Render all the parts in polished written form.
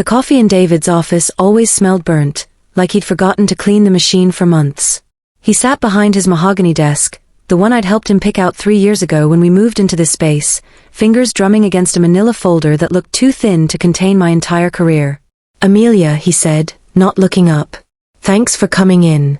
The coffee in David's office always smelled burnt, like he'd forgotten to clean the machine for months. He sat behind his mahogany desk, the one I'd helped him pick out 3 years ago when we moved into this space, fingers drumming against a manila folder that looked too thin to contain my entire career. "Amelia," he said, not looking up. "Thanks for coming in."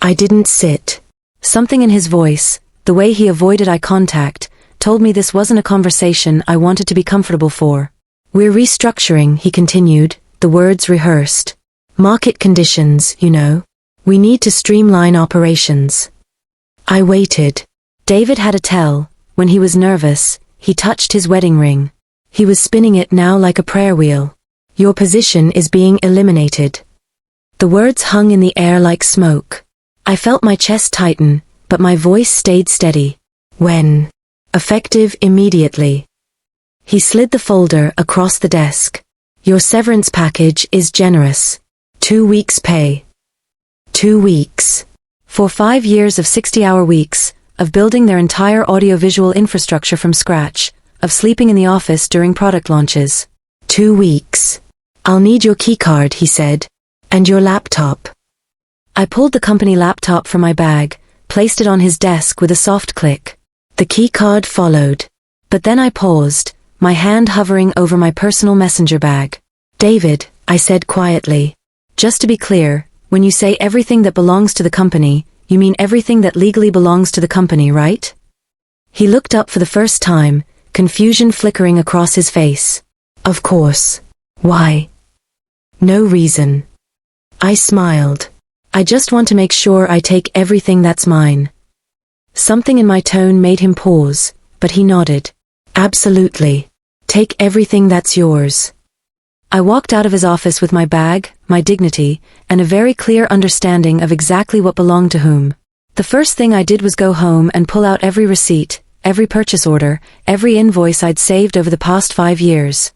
I didn't sit. Something in his voice, the way he avoided eye contact, told me this wasn't a conversation I wanted to be comfortable for. "We're restructuring," he continued, the words rehearsed. "Market conditions, you know. We need to streamline operations." I waited. David had a tell. When he was nervous, he touched his wedding ring. He was spinning it now like a prayer wheel. "Your position is being eliminated." The words hung in the air like smoke. I felt my chest tighten, but my voice stayed steady. "When?" "Effective immediately." He slid the folder across the desk. "Your severance package is generous. 2 weeks' pay." 2 weeks. For 5 years of 60-hour weeks, of building their entire audiovisual infrastructure from scratch, of sleeping in the office during product launches. 2 weeks. "I'll need your keycard," he said. "And your laptop." I pulled the company laptop from my bag, placed it on his desk with a soft click. The keycard followed. But then I paused, my hand hovering over my personal messenger bag. "David," I said quietly. "Just to be clear, when you say everything that belongs to the company, you mean everything that legally belongs to the company, right?" He looked up for the first time, confusion flickering across his face. "Of course. Why?" "No reason." I smiled. "I just want to make sure I take everything that's mine." Something in my tone made him pause, but he nodded. "Absolutely. Take everything that's yours." I walked out of his office with my bag, my dignity, and a very clear understanding of exactly what belonged to whom. The first thing I did was go home and pull out every receipt, every purchase order, every invoice I'd saved over the past 5 years.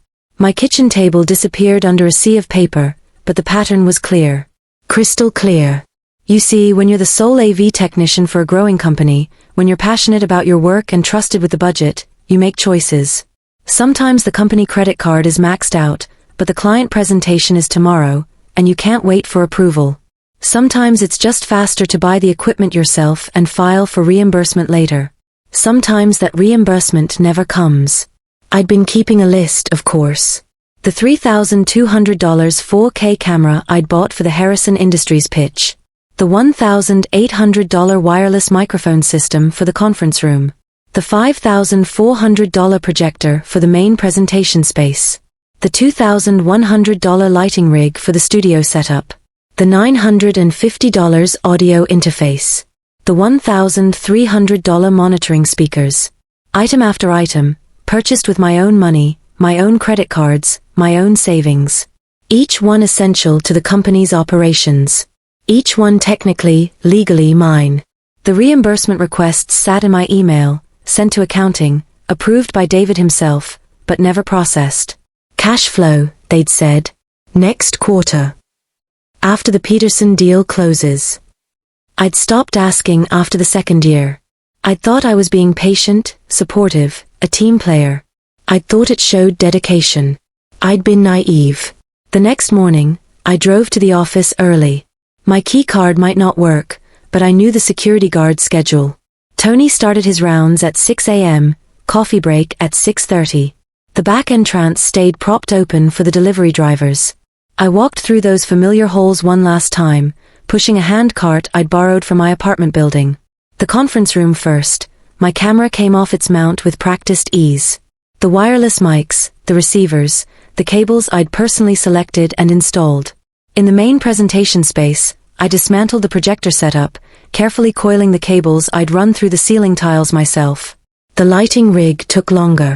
My kitchen table disappeared under a sea of paper, but the pattern was clear. Crystal clear. You see, when you're the sole AV technician for a growing company, when you're passionate about your work and trusted with the budget, you make choices. Sometimes the company credit card is maxed out, but the client presentation is tomorrow, and you can't wait for approval. Sometimes it's just faster to buy the equipment yourself and file for reimbursement later. Sometimes that reimbursement never comes. I'd been keeping a list, of course. The $3,200 4K camera I'd bought for the Harrison Industries pitch. The $1,800 wireless microphone system for the conference room. The $5,400 projector for the main presentation space. The $2,100 lighting rig for the studio setup. The $950 audio interface. The $1,300 monitoring speakers. Item after item, purchased with my own money, my own credit cards, my own savings. Each one essential to the company's operations. Each one technically, legally mine. The reimbursement requests sat in my email, sent to accounting, approved by David himself, but never processed. "Cash flow," they'd said. "Next quarter. After the Peterson deal closes." I'd stopped asking after the second year. I'd thought I was being patient, supportive, a team player. I'd thought it showed dedication. I'd been naive. The next morning, I drove to the office early. My key card might not work, but I knew the security guard's schedule. Tony started his rounds at 6 a.m., coffee break at 6:30. The back entrance stayed propped open for the delivery drivers. I walked through those familiar halls one last time, pushing a hand cart I'd borrowed from my apartment building. The conference room first. My camera came off its mount with practiced ease. The wireless mics, the receivers, the cables I'd personally selected and installed. In the main presentation space, I dismantled the projector setup, carefully coiling the cables I'd run through the ceiling tiles myself. The lighting rig took longer.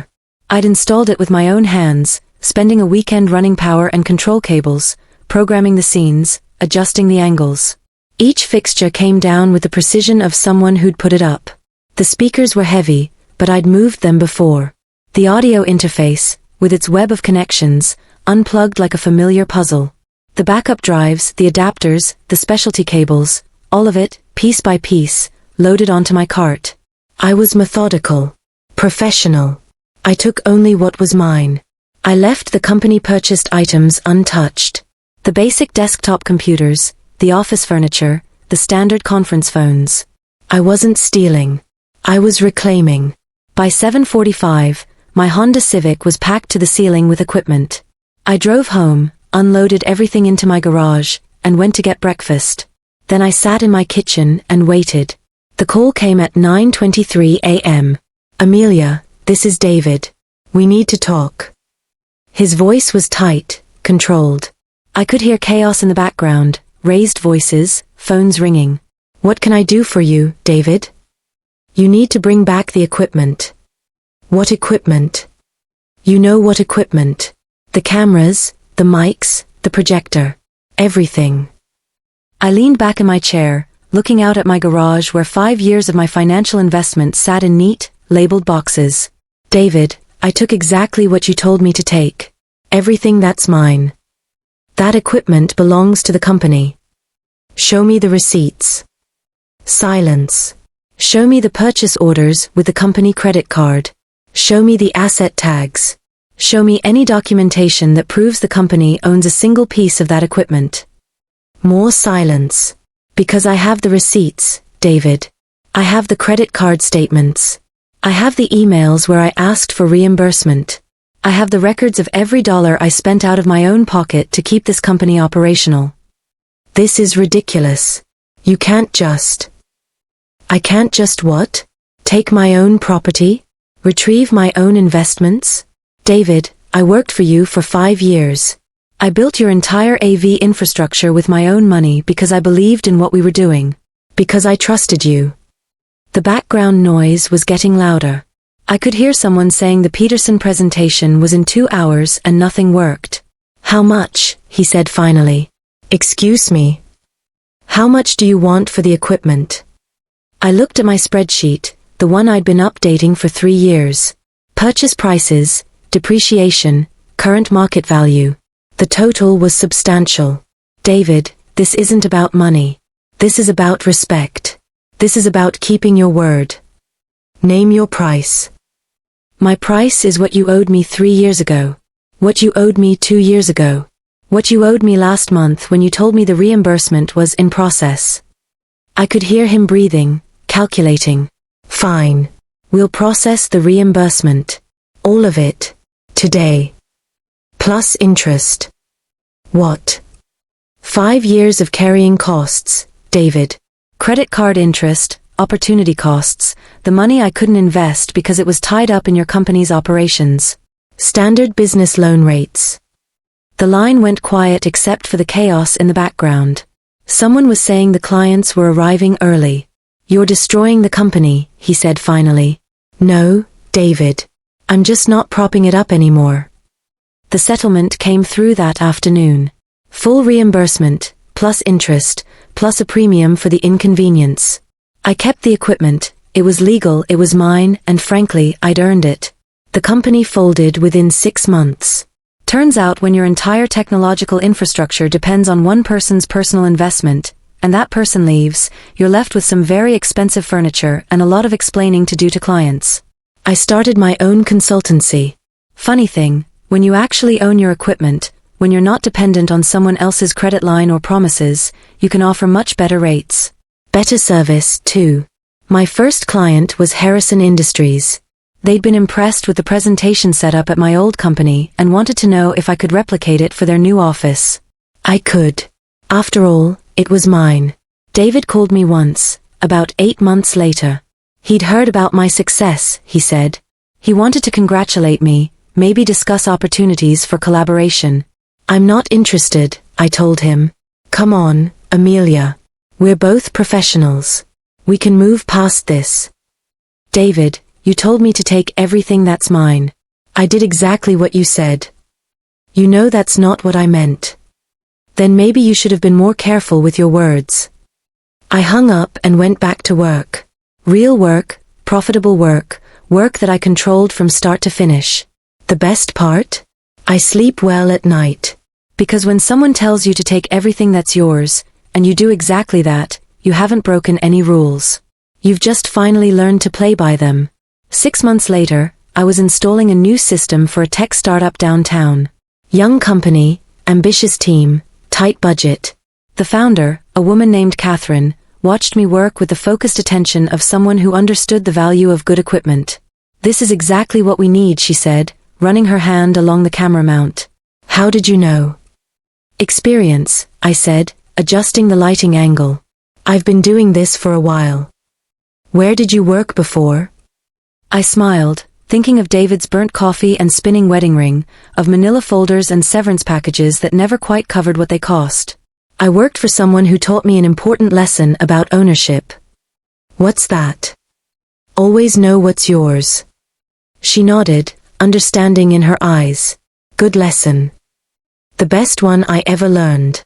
I'd installed it with my own hands, spending a weekend running power and control cables, programming the scenes, adjusting the angles. Each fixture came down with the precision of someone who'd put it up. The speakers were heavy, but I'd moved them before. The audio interface, with its web of connections, unplugged like a familiar puzzle. The backup drives, the adapters, the specialty cables, all of it, piece by piece, loaded onto my cart. I was methodical. Professional. I took only what was mine. I left the company-purchased items untouched. The basic desktop computers, the office furniture, the standard conference phones. I wasn't stealing. I was reclaiming. By 7:45, my Honda Civic was packed to the ceiling with equipment. I drove home, unloaded everything into my garage, and went to get breakfast. Then I sat in my kitchen and waited. The call came at 9:23 a.m. "Amelia, this is David. We need to talk." His voice was tight, controlled. I could hear chaos in the background, raised voices, phones ringing. "What can I do for you, David?" "You need to bring back the equipment." "What equipment?" "You know what equipment. The cameras, the mics, the projector. Everything." I leaned back in my chair, looking out at my garage where 5 years of my financial investment sat in neat, labeled boxes. "David, I took exactly what you told me to take. Everything that's mine. That equipment belongs to the company. Show me the receipts." Silence. "Show me the purchase orders with the company credit card. Show me the asset tags. Show me any documentation that proves the company owns a single piece of that equipment." More silence. "Because I have the receipts, David. I have the credit card statements. I have the emails where I asked for reimbursement. I have the records of every dollar I spent out of my own pocket to keep this company operational." "This is ridiculous. You can't just..." "I can't just what? Take my own property? Retrieve my own investments? David, I worked for you for 5 years. I built your entire AV infrastructure with my own money because I believed in what we were doing. Because I trusted you." The background noise was getting louder. I could hear someone saying the Peterson presentation was in 2 hours and nothing worked. "How much?" he said finally. "Excuse me. How much do you want for the equipment?" I looked at my spreadsheet, the one I'd been updating for 3 years. Purchase prices, depreciation, current market value. The total was substantial. "David, this isn't about money. This is about respect. This is about keeping your word. Name your price." "My price is what you owed me 3 years ago. What you owed me 2 years ago. What you owed me last month when you told me the reimbursement was in process." I could hear him breathing, calculating. "Fine. We'll process the reimbursement. All of it. Today. Plus interest." "What?" 5 years of carrying costs, David. Credit card interest, opportunity costs, the money I couldn't invest because it was tied up in your company's operations. Standard business loan rates. The line went quiet except for the chaos in the background. Someone was saying the clients were arriving early. "You're destroying the company," he said finally. "No, David. I'm just not propping it up anymore." The settlement came through that afternoon. Full reimbursement, plus interest, plus a premium for the inconvenience. I kept the equipment, it was legal, it was mine, and frankly, I'd earned it. The company folded within 6 months. Turns out when your entire technological infrastructure depends on one person's personal investment, and that person leaves, you're left with some very expensive furniture and a lot of explaining to do to clients. I started my own consultancy. Funny thing, when you actually own your equipment, when you're not dependent on someone else's credit line or promises, you can offer much better rates. Better service, too. My first client was Harrison Industries. They'd been impressed with the presentation setup at my old company and wanted to know if I could replicate it for their new office. I could. After all, it was mine. David called me once, about 8 months later. He'd heard about my success, he said. He wanted to congratulate me, maybe discuss opportunities for collaboration. "I'm not interested," I told him. "Come on, Amelia. We're both professionals. We can move past this." "David, you told me to take everything that's mine. I did exactly what you said." "You know that's not what I meant." "Then maybe you should have been more careful with your words." I hung up and went back to work. Real work, profitable work, work that I controlled from start to finish. The best part? I sleep well at night. Because when someone tells you to take everything that's yours, and you do exactly that, you haven't broken any rules. You've just finally learned to play by them. 6 months later, I was installing a new system for a tech startup downtown. Young company, ambitious team, tight budget. The founder, a woman named Catherine, watched me work with the focused attention of someone who understood the value of good equipment. "This is exactly what we need," she said, running her hand along the camera mount. "How did you know?" "Experience," I said, adjusting the lighting angle. "I've been doing this for a while." "Where did you work before?" I smiled, thinking of David's burnt coffee and spinning wedding ring, of manila folders and severance packages that never quite covered what they cost. "I worked for someone who taught me an important lesson about ownership." "What's that?" "Always know what's yours." She nodded, understanding in her eyes. "Good lesson. The best one I ever learned."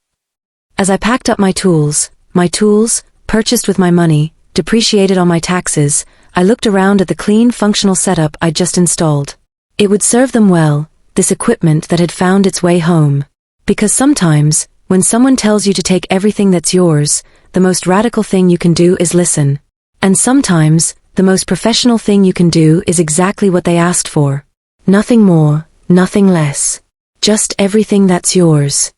As I packed up my tools, purchased with my money, depreciated on my taxes, I looked around at the clean, functional setup I'd just installed. It would serve them well, this equipment that had found its way home. Because sometimes, when someone tells you to take everything that's yours, the most radical thing you can do is listen. And sometimes, the most professional thing you can do is exactly what they asked for. Nothing more, nothing less. Just everything that's yours.